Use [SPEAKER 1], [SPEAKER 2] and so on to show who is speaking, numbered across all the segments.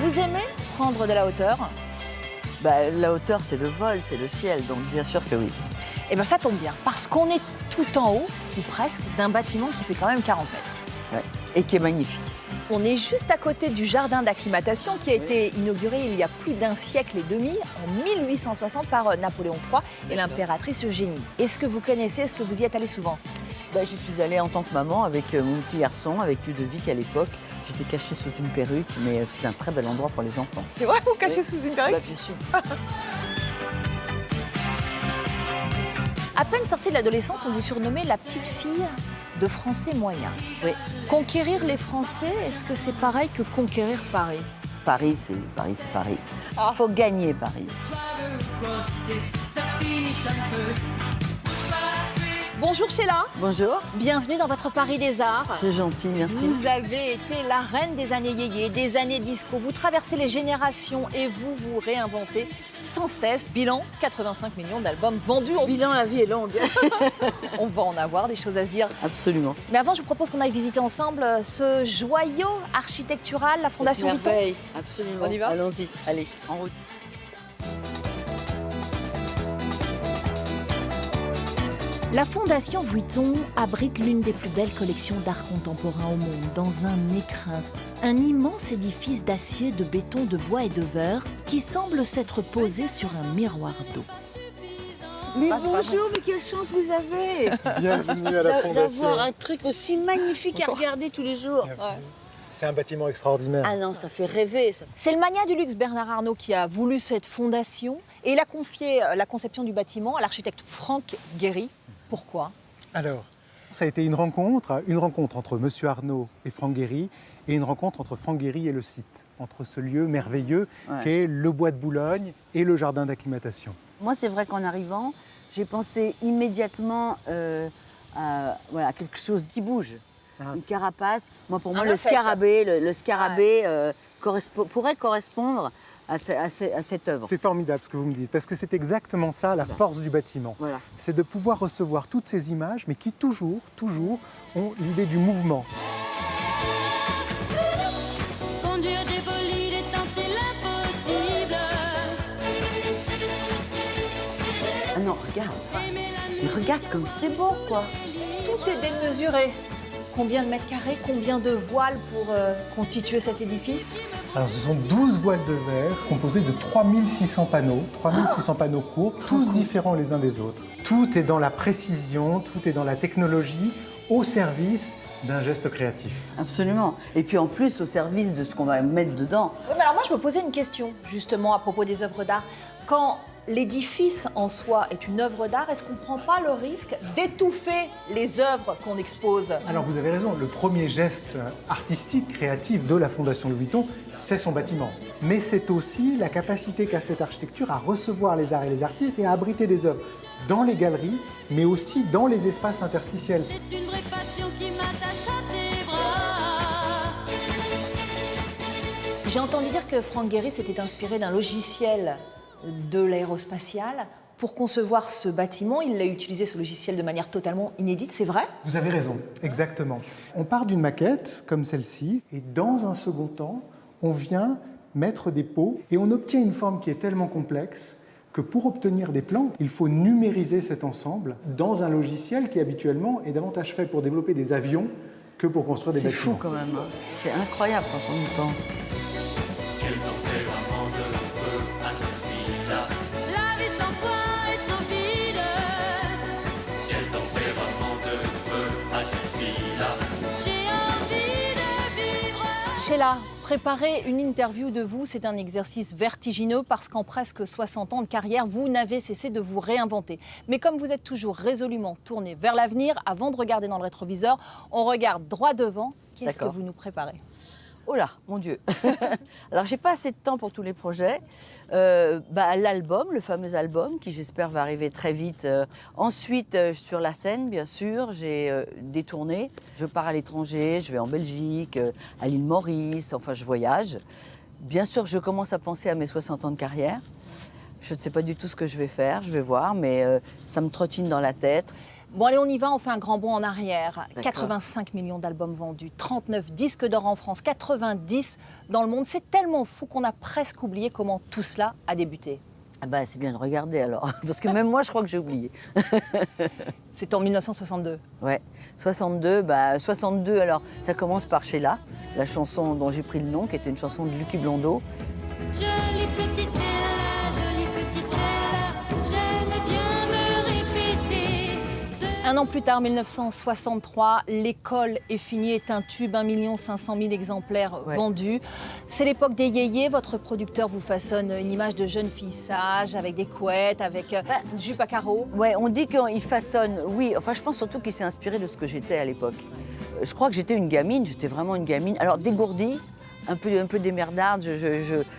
[SPEAKER 1] Vous aimez prendre de la hauteur?
[SPEAKER 2] La hauteur, c'est le vol, c'est le ciel, donc bien sûr que oui.
[SPEAKER 1] Eh bien, ça tombe bien, parce qu'on est tout en haut, ou presque, d'un bâtiment qui fait quand même 40 mètres.
[SPEAKER 2] Ouais. Et qui est magnifique.
[SPEAKER 1] On est juste à côté du jardin d'acclimatation qui a été inauguré il y a plus d'un siècle et demi, en 1860, par Napoléon III et l'impératrice Eugénie. Est-ce que vous connaissez, est-ce que vous y êtes allé souvent?
[SPEAKER 2] J'y suis allée en tant que maman avec mon petit garçon, avec Ludovic à l'époque. J'étais cachée sous une perruque, mais c'était un très bel endroit pour les enfants.
[SPEAKER 1] C'est vrai, vous cachez sous une perruque?
[SPEAKER 2] Bien sûr.
[SPEAKER 1] À peine sortie de l'adolescence, on vous surnommait la petite fille de français moyen.
[SPEAKER 2] Oui.
[SPEAKER 1] Conquérir les Français, est-ce que c'est pareil que conquérir Paris?
[SPEAKER 2] Paris, c'est Paris.
[SPEAKER 1] Ah.
[SPEAKER 2] Il faut gagner Paris.
[SPEAKER 1] Bonjour Sheila,
[SPEAKER 2] Bonjour.
[SPEAKER 1] bienvenue dans votre Paris des Arts.
[SPEAKER 2] C'est gentil, merci.
[SPEAKER 1] Vous avez été la reine des années yéyé, des années disco. Vous traversez les générations et vous vous réinventez sans cesse. Bilan, 85 millions d'albums vendus.
[SPEAKER 2] Bilan, la vie est longue.
[SPEAKER 1] On va en avoir des choses à se dire.
[SPEAKER 2] Absolument.
[SPEAKER 1] Mais avant, je vous propose qu'on aille visiter ensemble ce joyau architectural, la Fondation Vuitton.
[SPEAKER 2] Merveille, absolument.
[SPEAKER 1] On y va?
[SPEAKER 2] Allons-y, allez, en route.
[SPEAKER 3] La Fondation Vuitton abrite l'une des plus belles collections d'art contemporain au monde, dans un écrin. Un immense édifice d'acier, de béton, de bois et de verre qui semble s'être posé sur un miroir d'eau.
[SPEAKER 2] Mais bonjour, mais quelle chance vous avez
[SPEAKER 4] Bienvenue à la Fondation.
[SPEAKER 2] d'avoir un truc aussi magnifique à regarder tous les jours.
[SPEAKER 4] Bienvenue. C'est un bâtiment extraordinaire.
[SPEAKER 2] Ah non, ça fait rêver. Ça.
[SPEAKER 1] C'est le magnat du luxe Bernard Arnault qui a voulu cette fondation et il a confié la conception du bâtiment à l'architecte Franck Gehry. Pourquoi?
[SPEAKER 4] Alors, ça a été une rencontre entre Monsieur Arnault et Franck Gehry, et une rencontre entre Franck Gehry et le site, entre ce lieu merveilleux qu'est le bois de Boulogne et le jardin d'acclimatation.
[SPEAKER 2] Moi, c'est vrai qu'en arrivant, j'ai pensé immédiatement à quelque chose qui bouge. Une carapace. Moi, pour moi, le scarabée pourrait correspondre à cette œuvre.
[SPEAKER 4] C'est formidable ce que vous me dites, parce que c'est exactement ça la force du bâtiment.
[SPEAKER 2] Voilà.
[SPEAKER 4] C'est de pouvoir recevoir toutes ces images, mais qui toujours ont l'idée du mouvement.
[SPEAKER 5] Conduire des bolides et tenter l'impossible.
[SPEAKER 2] Ah non, regarde. Mais regarde comme c'est beau, quoi.
[SPEAKER 1] Tout est démesuré. Combien de mètres carrés, combien de voiles pour constituer cet édifice?
[SPEAKER 4] Alors, ce sont 12 voiles de verre composées de 3600 panneaux, 3600 panneaux courts, tous différents les uns des autres. Tout est dans la précision, tout est dans la technologie, au service d'un geste créatif.
[SPEAKER 2] Absolument. Et puis en plus, au service de ce qu'on va mettre dedans.
[SPEAKER 1] Oui, mais alors moi, je me posais une question, justement, à propos des œuvres d'art. Quand l'édifice en soi est une œuvre d'art, est-ce qu'on ne prend pas le risque d'étouffer les œuvres qu'on expose?
[SPEAKER 4] Alors vous avez raison, le premier geste artistique, créatif de la Fondation Louis Vuitton, c'est son bâtiment. Mais c'est aussi la capacité qu'a cette architecture à recevoir les arts et les artistes et à abriter des œuvres dans les galeries, mais aussi dans les espaces interstitiels.
[SPEAKER 5] C'est une vraie passion qui m'attache à tes bras.
[SPEAKER 1] J'ai entendu dire que Franck Gehry s'était inspiré d'un logiciel de l'aérospatiale. Pour concevoir ce bâtiment, il a utilisé ce logiciel de manière totalement inédite, c'est vrai?
[SPEAKER 4] Vous avez raison, exactement. On part d'une maquette comme celle-ci, et dans un second temps, on vient mettre des pots, et on obtient une forme qui est tellement complexe que pour obtenir des plans, il faut numériser cet ensemble dans un logiciel qui habituellement est davantage fait pour développer des avions que pour construire des
[SPEAKER 2] C'est
[SPEAKER 4] bâtiments.
[SPEAKER 2] fou quand même. Hein. C'est incroyable quand on y pense.
[SPEAKER 5] La vie sans toi est trop vide. J'ai envie de vivre.
[SPEAKER 1] Sheila, préparer une interview de vous, c'est un exercice vertigineux parce qu'en presque 60 ans de carrière, vous n'avez cessé de vous réinventer. Mais comme vous êtes toujours résolument tourné vers l'avenir, avant de regarder dans le rétroviseur, on regarde droit devant. Qu'est-ce que
[SPEAKER 2] D'accord.
[SPEAKER 1] vous nous préparez?
[SPEAKER 2] Oh là, mon Dieu. Alors, j'ai pas assez de temps pour tous les projets. L'album, le fameux album, qui j'espère va arriver très vite. Ensuite, sur la scène, bien sûr, j'ai des tournées. Je pars à l'étranger, je vais en Belgique, à l'île Maurice, enfin, je voyage. Bien sûr, je commence à penser à mes 60 ans de carrière. Je ne sais pas du tout ce que je vais faire, je vais voir, mais ça me trottine dans la tête.
[SPEAKER 1] Bon, allez, on y va, on fait un grand bond en arrière.
[SPEAKER 2] D'accord.
[SPEAKER 1] 85 millions d'albums vendus, 39 disques d'or en France, 90 dans le monde. C'est tellement fou qu'on a presque oublié comment tout cela a débuté.
[SPEAKER 2] Ah bah, c'est bien de regarder alors, parce que même moi, je crois que j'ai oublié.
[SPEAKER 1] C'est en 1962.
[SPEAKER 2] Ouais, 62, 62, alors ça commence par Sheila, la chanson dont j'ai pris le nom, qui était une chanson de Lucky Blondeau.
[SPEAKER 5] Jolie petite Sheila, j'aime bien me répéter.
[SPEAKER 1] Un an plus tard, 1963, L'école est finie est un tube, 1 500 000 exemplaires
[SPEAKER 2] Ouais.
[SPEAKER 1] vendus. C'est l'époque des yéyés. Votre producteur vous façonne une image de jeune fille sage, avec des couettes, avec une jupe à carreaux.
[SPEAKER 2] Ouais, on dit qu'il façonne, oui, enfin je pense surtout qu'il s'est inspiré de ce que j'étais à l'époque. Je crois que j'étais une gamine, j'étais vraiment une gamine. Alors dégourdie, un peu démerdarde,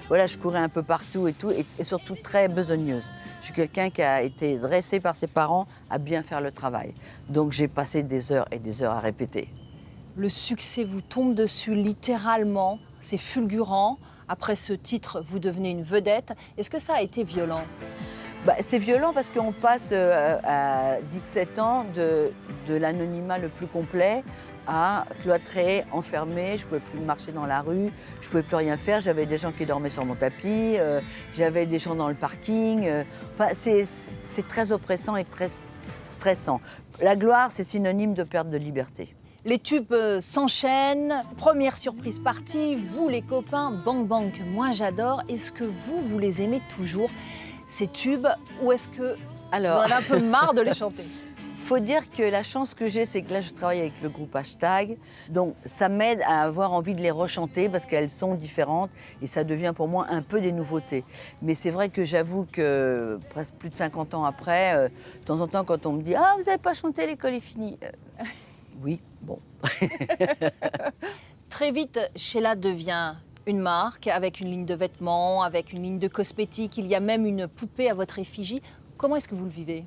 [SPEAKER 2] voilà, je courais un peu partout et tout, et surtout très besogneuse. Je suis quelqu'un qui a été dressé par ses parents à bien faire le travail. Donc j'ai passé des heures et des heures à répéter.
[SPEAKER 1] Le succès vous tombe dessus littéralement. C'est fulgurant. Après ce titre, vous devenez une vedette. Est-ce que ça a été violent?
[SPEAKER 2] C'est violent parce qu'on passe à 17 ans de l'anonymat le plus complet à cloîtré, enfermé, je ne pouvais plus marcher dans la rue, je ne pouvais plus rien faire, j'avais des gens qui dormaient sur mon tapis, j'avais des gens dans le parking. Enfin, c'est très oppressant et très stressant. La gloire, c'est synonyme de perte de liberté.
[SPEAKER 1] Les tubes s'enchaînent. Première surprise partie. Vous, les copains, Bang Bang, que moi j'adore. Est-ce que vous les aimez toujours, ces tubes, ou est-ce que
[SPEAKER 2] Alors,
[SPEAKER 1] vous en avez un peu marre de les chanter?
[SPEAKER 2] faut dire que la chance que j'ai, c'est que là, je travaille avec le groupe Hashtag. Donc, ça m'aide à avoir envie de les rechanter parce qu'elles sont différentes et ça devient pour moi un peu des nouveautés. Mais c'est vrai que j'avoue que presque plus de 50 ans après, de temps en temps, quand on me dit « Ah, vous n'avez pas chanté, l'école est finie ?» Oui, bon.
[SPEAKER 1] Très vite, Sheila devient une marque avec une ligne de vêtements, avec une ligne de cosmétiques. Il y a même une poupée à votre effigie. Comment est-ce que vous le vivez?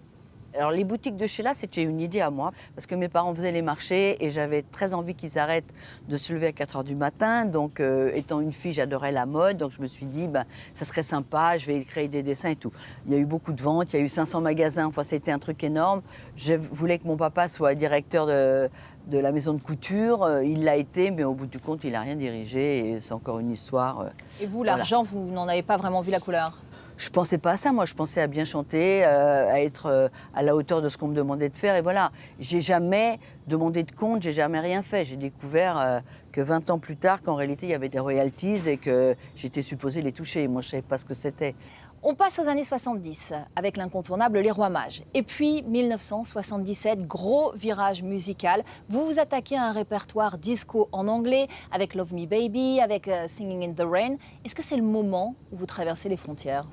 [SPEAKER 2] Alors les boutiques de Sheila, c'était une idée à moi, parce que mes parents faisaient les marchés et j'avais très envie qu'ils arrêtent de se lever à 4 h du matin. Donc étant une fille, j'adorais la mode, donc je me suis dit, ça serait sympa, je vais créer des dessins et tout. Il y a eu beaucoup de ventes, il y a eu 500 magasins, enfin c'était un truc énorme. Je voulais que mon papa soit directeur de la maison de couture, il l'a été, mais au bout du compte, il n'a rien dirigé et c'est encore une histoire.
[SPEAKER 1] Et vous,
[SPEAKER 2] voilà.
[SPEAKER 1] l'argent, vous n'en avez pas vraiment vu la couleur?
[SPEAKER 2] Je pensais pas à ça, moi je pensais à bien chanter, à être à la hauteur de ce qu'on me demandait de faire et voilà. J'ai jamais demandé de compte, j'ai jamais rien fait. J'ai découvert que 20 ans plus tard qu'en réalité il y avait des royalties et que j'étais supposée les toucher. Moi je savais pas ce que c'était.
[SPEAKER 1] On passe aux années 70 avec l'incontournable Les Rois Mages. Et puis 1977, gros virage musical. Vous vous attaquez à un répertoire disco en anglais avec Love Me Baby, avec Singing in the Rain. Est-ce que c'est le moment où vous traversez les frontières?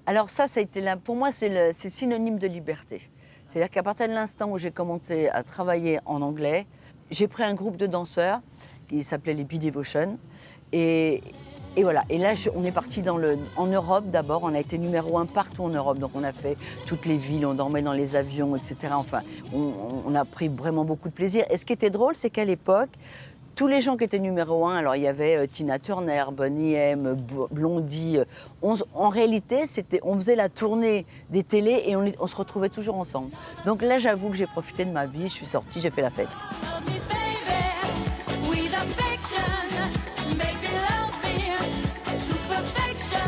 [SPEAKER 2] Alors ça a été pour moi c'est synonyme de liberté. C'est-à-dire qu'à partir de l'instant où j'ai commencé à travailler en anglais, j'ai pris un groupe de danseurs qui s'appelait les B-Devotion et voilà. Et là, on est parti en Europe d'abord. On a été numéro 1 partout en Europe. Donc on a fait toutes les villes, on dormait dans les avions, etc. Enfin, on a pris vraiment beaucoup de plaisir. Et ce qui était drôle, c'est qu'à l'époque, tous les gens qui étaient numéro 1, alors il y avait Tina Turner, Boney M, Blondie. En réalité, on faisait la tournée des télés et on se retrouvait toujours ensemble. Donc là, j'avoue que j'ai profité de ma vie. Je suis sortie, j'ai fait la fête.
[SPEAKER 5] Love me, baby, with affection. Make me love me to perfection.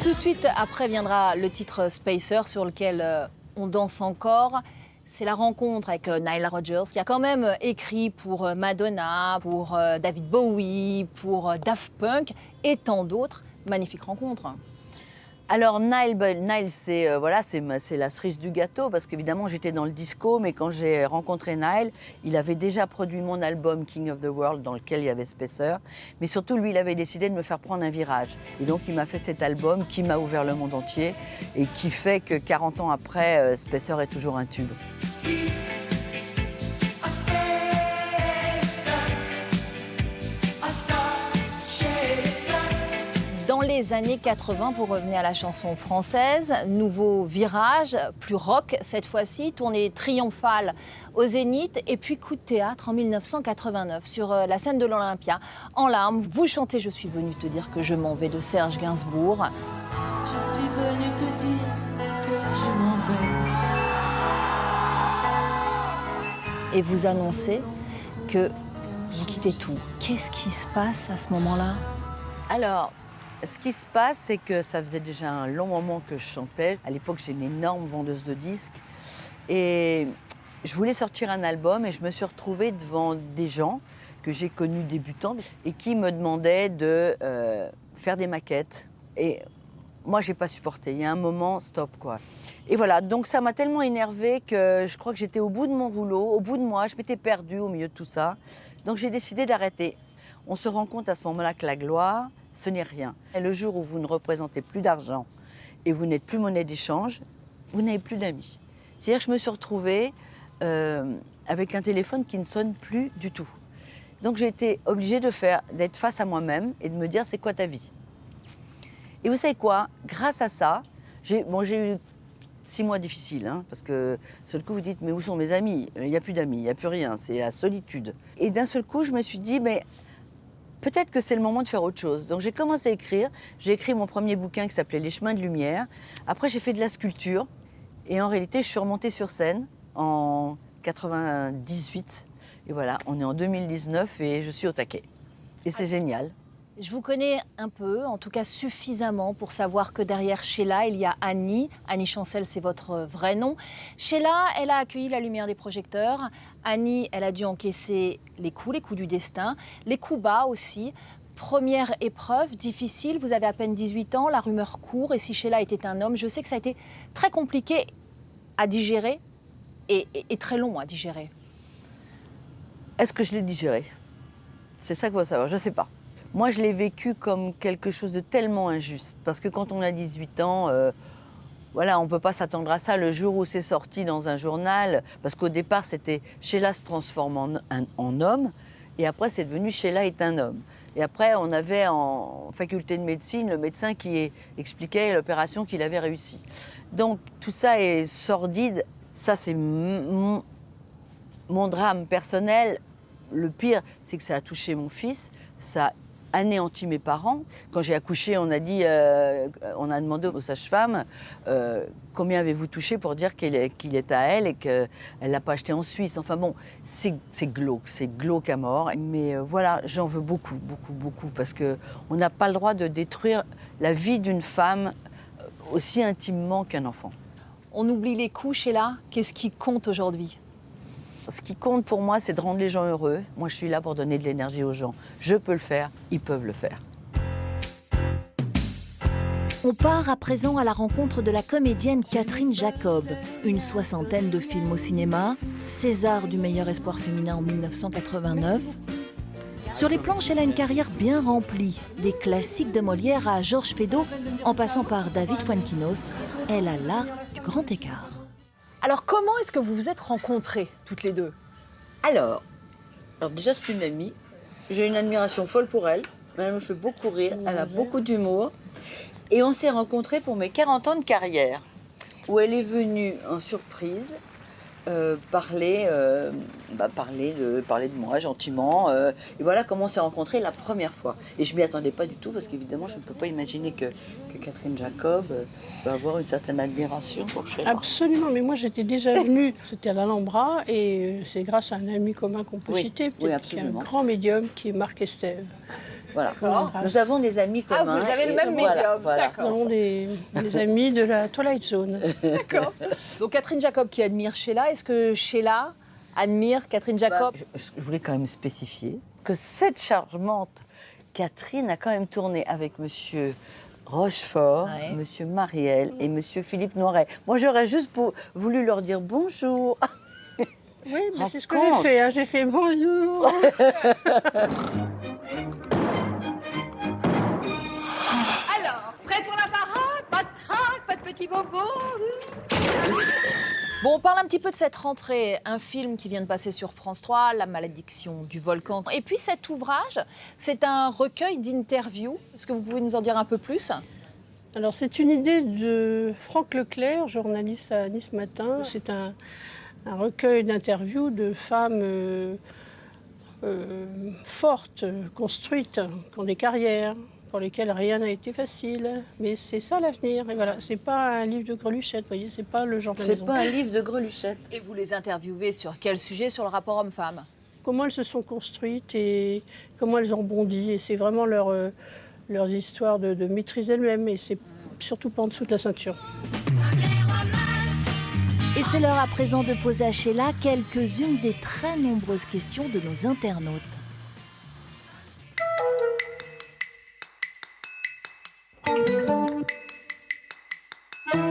[SPEAKER 1] Tout de suite après viendra le titre Spacer sur lequel on danse encore. C'est la rencontre avec Nile Rodgers, qui a quand même écrit pour Madonna, pour David Bowie, pour Daft Punk et tant d'autres. Magnifique rencontre.
[SPEAKER 2] Alors Nile, c'est la cerise du gâteau parce qu'évidemment j'étais dans le disco, mais quand j'ai rencontré Nile, il avait déjà produit mon album King of the World dans lequel il y avait Spacer, mais surtout lui il avait décidé de me faire prendre un virage et donc il m'a fait cet album qui m'a ouvert le monde entier et qui fait que 40 ans après, Spacer est toujours un tube.
[SPEAKER 1] Dans les années 80, vous revenez à la chanson française, nouveau virage, plus rock cette fois-ci, tournée triomphale au Zénith et puis coup de théâtre en 1989 sur la scène de l'Olympia. En larmes, vous chantez « Je suis venue te dire que je m'en vais » de Serge Gainsbourg.
[SPEAKER 5] Je suis venue te dire que je m'en vais.
[SPEAKER 1] et vous annoncez que vous quittez tout. Qu'est-ce qui se passe à ce moment-là?
[SPEAKER 2] Alors, ce qui se passe, c'est que ça faisait déjà un long moment que je chantais. À l'époque, j'ai une énorme vendeuse de disques. Et je voulais sortir un album et je me suis retrouvée devant des gens que j'ai connus débutants et qui me demandaient de faire des maquettes. Et moi, j'ai pas supporté. Il y a un moment, stop, quoi. Et voilà, donc ça m'a tellement énervée que je crois que j'étais au bout de mon rouleau, au bout de moi. Je m'étais perdue au milieu de tout ça. Donc j'ai décidé d'arrêter. On se rend compte à ce moment-là que la gloire, ce n'est rien. Et le jour où vous ne représentez plus d'argent et vous n'êtes plus monnaie d'échange, vous n'avez plus d'amis. C'est-à-dire que je me suis retrouvée avec un téléphone qui ne sonne plus du tout. Donc j'ai été obligée d'être face à moi-même et de me dire, c'est quoi ta vie? Et vous savez quoi? Grâce à ça, j'ai eu 6 mois difficiles, hein, parce que d'un seul coup vous dites, mais où sont mes amis? Il n'y a plus d'amis, il n'y a plus rien, c'est la solitude. Et d'un seul coup, je me suis dit, mais peut-être que c'est le moment de faire autre chose. Donc j'ai commencé à écrire. J'ai écrit mon premier bouquin qui s'appelait Les chemins de lumière. Après, j'ai fait de la sculpture. Et en réalité, je suis remontée sur scène en 98. Et voilà, on est en 2019 et je suis au taquet. Et c'est génial.
[SPEAKER 1] Je vous connais un peu, en tout cas suffisamment pour savoir que derrière Sheila, il y a Annie. Annie Chancel, c'est votre vrai nom. Sheila, elle a accueilli la lumière des projecteurs. Annie, elle a dû encaisser les coups du destin, les coups bas aussi. Première épreuve, difficile, vous avez à peine 18 ans, la rumeur court, et si Sheila était un homme, je sais que ça a été très compliqué à digérer et très long à digérer.
[SPEAKER 2] Est-ce que je l'ai digéré? C'est ça qu'il faut savoir, je ne sais pas. Moi, je l'ai vécu comme quelque chose de tellement injuste. Parce que quand on a 18 ans, voilà, on ne peut pas s'attendre à ça. Le jour où c'est sorti dans un journal, parce qu'au départ, c'était Sheila se transforme en homme, et après, c'est devenu Sheila est un homme. Et après, on avait en faculté de médecine le médecin qui expliquait l'opération qu'il avait réussi. Donc, tout ça est sordide. Ça, c'est mon drame personnel. Le pire, c'est que ça a touché mon fils. Ça a anéanti mes parents. Quand j'ai accouché, on a demandé aux sages-femmes combien avez-vous touché pour dire qu'il est à elle et qu'elle ne l'a pas acheté en Suisse. Enfin bon, c'est glauque à mort. Mais voilà, j'en veux beaucoup, beaucoup, beaucoup, parce qu'on n'a pas le droit de détruire la vie d'une femme aussi intimement qu'un enfant.
[SPEAKER 1] On oublie les coups, Sheila. Qu'est-ce qui compte aujourd'hui?
[SPEAKER 2] Ce qui compte pour moi, c'est de rendre les gens heureux. Moi, je suis là pour donner de l'énergie aux gens. Je peux le faire, ils peuvent le faire.
[SPEAKER 3] On part à présent à la rencontre de la comédienne Catherine Jacob. Une 60aine de films au cinéma, César du meilleur espoir féminin en 1989. Sur les planches, elle a une carrière bien remplie. Des classiques de Molière à Georges Feydeau, en passant par David Fuenquinos, elle a l'art du grand écart.
[SPEAKER 1] Alors, comment est-ce que vous vous êtes rencontrées, toutes les deux?
[SPEAKER 2] Alors déjà, c'est une amie. J'ai une admiration folle pour elle. Elle me fait beaucoup rire. Elle a beaucoup d'humour. Et on s'est rencontrés pour mes 40 ans de carrière, où elle est venue en surprise parler de moi gentiment. Et voilà comment on s'est rencontrés la première fois. Et je ne m'y attendais pas du tout, parce qu'évidemment, je ne peux pas imaginer que Catherine Jacob va avoir une certaine admiration pour Sheila.
[SPEAKER 6] Absolument, mais moi j'étais déjà venue, c'était à l'Alhambra, et c'est grâce à un ami commun qu'on peut citer, peut-être, qui est un grand médium, qui est Marc Estève.
[SPEAKER 2] Voilà. Nous avons des amis communs.
[SPEAKER 1] Ah, vous avez le même médium,
[SPEAKER 2] voilà.
[SPEAKER 6] Nous avons des amis de la Twilight Zone.
[SPEAKER 1] D'accord. Donc Catherine Jacob qui admire Sheila, est-ce que Sheila admire Catherine Jacob?
[SPEAKER 2] Je voulais quand même spécifier que cette charmante Catherine a quand même tourné avec Monsieur Rochefort, Monsieur Marielle et Monsieur Philippe Noiret. Moi, j'aurais juste voulu leur dire bonjour.
[SPEAKER 6] Oui, mais c'est ce que j'ai fait. Hein. J'ai fait bonjour.
[SPEAKER 7] Alors, prêt pour la parade? Pas de trac, pas de petits bobos?
[SPEAKER 1] Bon, on parle un petit peu de cette rentrée, un film qui vient de passer sur France 3, La malédiction du volcan. Et puis cet ouvrage, c'est un recueil d'interviews. Est-ce que vous pouvez nous en dire un peu plus?
[SPEAKER 6] Alors, c'est une idée de Franck Leclerc, journaliste à Nice Matin. C'est un recueil d'interviews de femmes fortes, construites, qui ont des carrières, pour lesquels rien n'a été facile. Mais c'est ça l'avenir. Et voilà, c'est pas un livre de Greluchette, vous voyez, c'est pas le genre de
[SPEAKER 2] C'est
[SPEAKER 6] maison.
[SPEAKER 2] pas un livre de Greluchette.
[SPEAKER 1] Et vous les interviewez sur quel sujet? Sur le rapport homme-femme?
[SPEAKER 6] Comment elles se sont construites et comment elles ont rebondi. Et c'est vraiment leurs histoires de maîtrise elles-mêmes. Et c'est surtout pas en dessous de la ceinture.
[SPEAKER 3] Et c'est l'heure à présent de poser à Sheila quelques-unes des très nombreuses questions de nos internautes.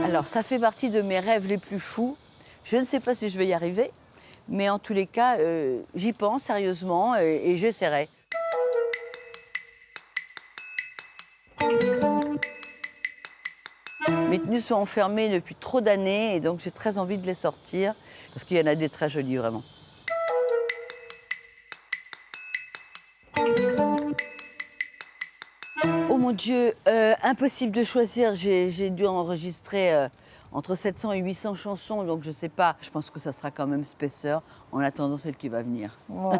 [SPEAKER 2] Alors, ça fait partie de mes rêves les plus fous. Je ne sais pas si je vais y arriver, mais en tous les cas, j'y pense sérieusement et j'essaierai. Mes tenues sont enfermées depuis trop d'années et donc j'ai très envie de les sortir parce qu'il y en a des très jolies, vraiment. Oh mon Dieu, impossible de choisir. J'ai dû enregistrer entre 700 et 800 chansons, donc je ne sais pas. Je pense que ça sera quand même Spacer en attendant celle qui va venir.
[SPEAKER 1] Ouais.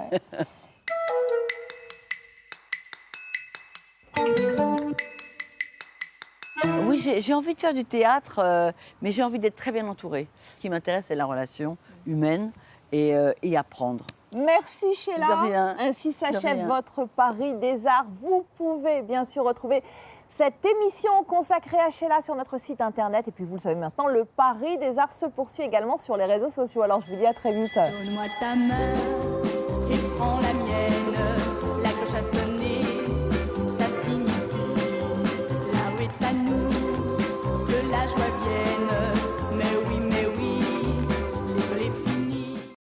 [SPEAKER 2] Oui, j'ai envie de faire du théâtre, mais j'ai envie d'être très bien entourée. Ce qui m'intéresse, c'est la relation humaine et apprendre.
[SPEAKER 8] Merci Sheila.
[SPEAKER 2] De rien.
[SPEAKER 8] Ainsi
[SPEAKER 2] De
[SPEAKER 8] s'achève
[SPEAKER 2] rien.
[SPEAKER 8] votre Paris des Arts. Vous pouvez bien sûr retrouver cette émission consacrée à Sheila sur notre site internet. Et puis vous le savez maintenant, le Paris des Arts se poursuit également sur les réseaux sociaux. Alors je vous dis à très vite.
[SPEAKER 5] Donne-moi ta main et prends la